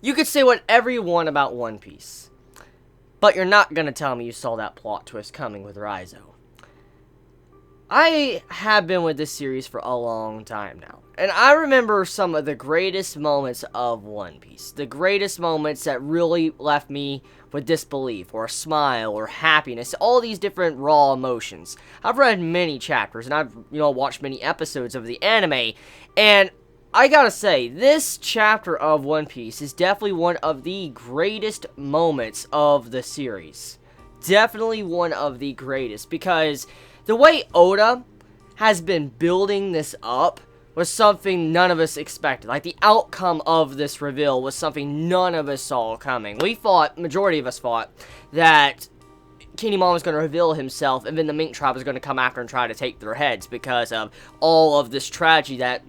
You could say whatever you want about One Piece, but you're not gonna tell me you saw that plot twist coming with Raizo. I have been with this series for a long time now, and I remember some of the greatest moments of One Piece. The greatest moments that really left me with disbelief, or a smile, or happiness, all these different raw emotions. I've read many chapters, and I've, watched many episodes of the anime, and I gotta say, this chapter of One Piece is definitely one of the greatest moments of the series. Definitely one of the greatest, because the way Oda has been building this up was something none of us expected. Like, the outcome of this reveal was something none of us saw coming. Majority of us thought, that Kinemon was going to reveal himself, and then the Mink Tribe was going to come after and try to take their heads because of all of this tragedy that,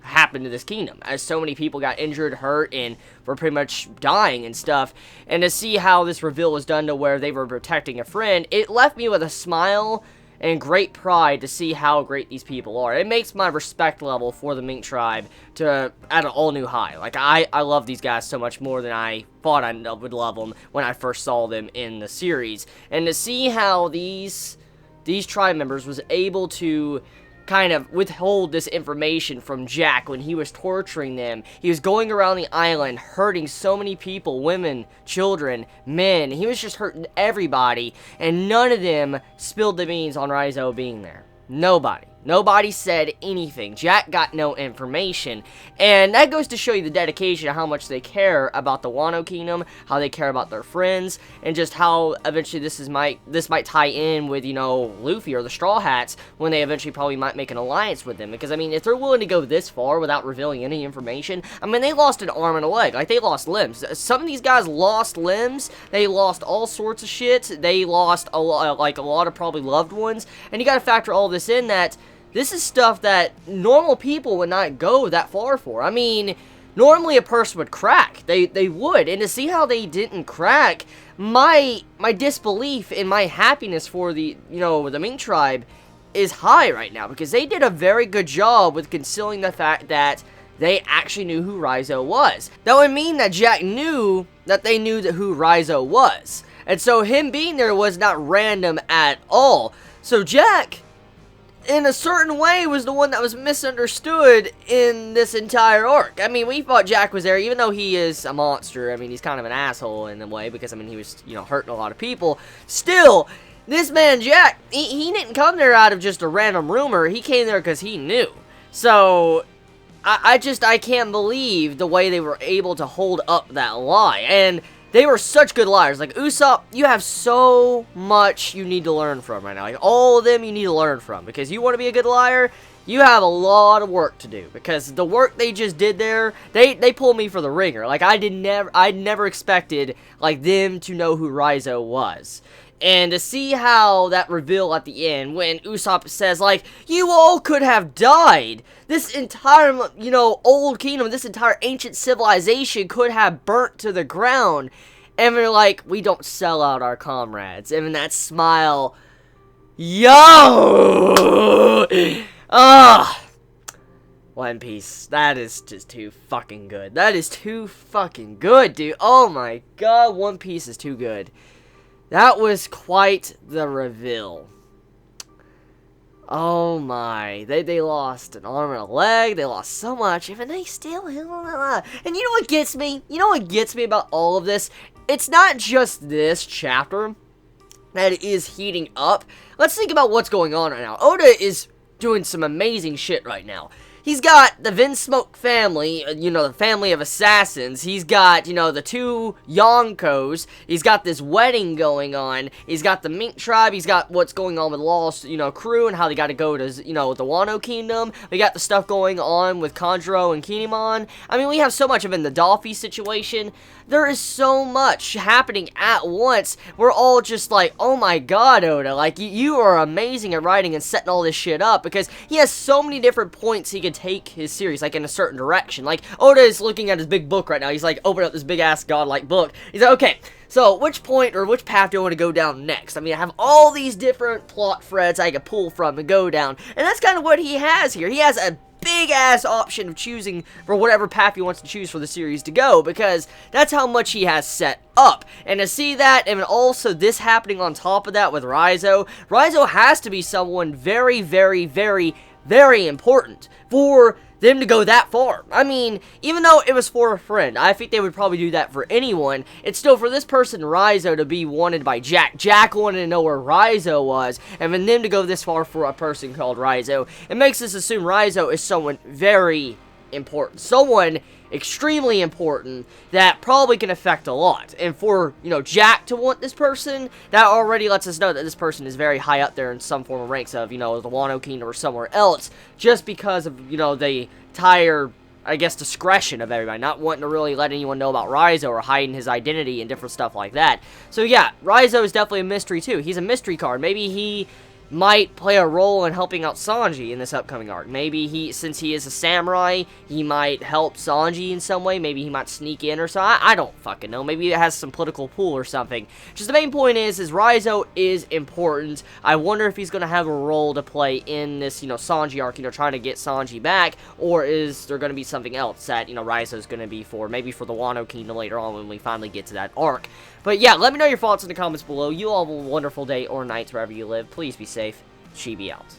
happened to this kingdom, as so many people got injured, hurt, and were pretty much dying and stuff. And to see how this reveal was done to where they were protecting a friend, it left me with a smile and great pride to see how great these people are. It makes my respect level for the Mink Tribe at an all-new high. Like, I love these guys so much more than I thought I would love them when I first saw them in the series. And to see how these tribe members was able to kind of withhold this information from Jack when he was torturing them. He was going around the island hurting so many people, women, children, men. He was just hurting everybody, and none of them spilled the beans on Raizo being there. Nobody said anything. Jack got no information. And that goes to show you the dedication of how much they care about the Wano Kingdom, how they care about their friends, and just how eventually this might tie in with, Luffy or the Straw Hats when they eventually probably might make an alliance with them. Because, if they're willing to go this far without revealing any information, they lost an arm and a leg. Like, they lost limbs. Some of these guys lost limbs. They lost all sorts of shit. They lost a lot of probably loved ones. And you gotta factor all this in, that this is stuff that normal people would not go that far for. Normally a person would crack. They would. And to see how they didn't crack, my disbelief and my happiness for the Mink Tribe is high right now, because they did a very good job with concealing the fact that they actually knew who Raizo was. That would mean that Jack knew that they knew who Raizo was. And so him being there was not random at all. So Jack, in a certain way, was the one that was misunderstood in this entire arc. We thought Jack was there, even though he is a monster. He's kind of an asshole in a way, because, he was, hurting a lot of people. Still, this man, Jack, he didn't come there out of just a random rumor. He came there because he knew. So, I can't believe the way they were able to hold up that lie. And they were such good liars. Like, Usopp, you have so much you need to learn from right now. Like, all of them you need to learn from. Because you want to be a good liar, you have a lot of work to do. Because the work they just did there, they pulled me for the ringer. Like, I never expected, like, them to know who Raizo was. And to see how that reveal at the end, when Usopp says, like, you all could have died. This entire, old kingdom, this entire ancient civilization could have burnt to the ground. And they're like, we don't sell out our comrades. And that smile, yo! One Piece, that is just too fucking good. That is too fucking good, dude. Oh my god, One Piece is too good. That was quite the reveal. Oh my. They lost an arm and a leg. They lost so much. And they still... And you know what gets me? You know what gets me about all of this? It's not just this chapter that is heating up. Let's think about what's going on right now. Oda is doing some amazing shit right now. He's got the Vinsmoke family, the family of assassins. He's got, the two Yonkos. He's got this wedding going on. He's got the Mink Tribe. He's got what's going on with Lost, crew and how they got to go to, the Wano Kingdom. We got the stuff going on with Kanjuro and Kinemon. We have so much of it in the Dolphy situation. There is so much happening at once. We're all just like, oh my god, Oda. Like, you are amazing at writing and setting all this shit up, because he has so many different points he can take his series, like, in a certain direction. Like, Oda is looking at his big book right now. He's like, open up this big-ass godlike book. He's like, okay, so which point or which path do I want to go down next? I have all these different plot threads I can pull from and go down. And that's kind of what he has here. He has a big-ass option of choosing for whatever path he wants to choose for the series to go, because that's how much he has set up. And to see that, and also this happening on top of that with Raizo has to be someone very, very, very, very important for them to go that far. I mean, even though it was for a friend, I think they would probably do that for anyone. It's still for this person, Raizo, to be wanted by Jack. Jack wanted to know where Raizo was, and for them to go this far for a person called Raizo, it makes us assume Raizo is someone very important. Someone extremely important that probably can affect a lot. And for, you know, Jack to want this person, that already lets us know that this person is very high up there in some form of ranks of, you know, the Wano Kingdom or somewhere else, just because of, you know, the entire, I guess, discretion of everybody, not wanting to really let anyone know about Raizo or hiding his identity and different stuff like that. So yeah, Raizo is definitely a mystery too. He's a mystery card. Maybe he might play a role in helping out Sanji in this upcoming arc. Maybe since he is a samurai, he might help Sanji in some way. Maybe he might sneak in or something. I don't fucking know. Maybe it has some political pull or something. Just the main point is Raizo is important. I wonder if he's going to have a role to play in this, you know, Sanji arc, you know, trying to get Sanji back, or is there going to be something else that, you know, Raizo's going to be for, maybe for the Wano Kingdom later on when we finally get to that arc. But yeah, let me know your thoughts in the comments below. You all have a wonderful day or night wherever you live. Please be safe. Chibi out.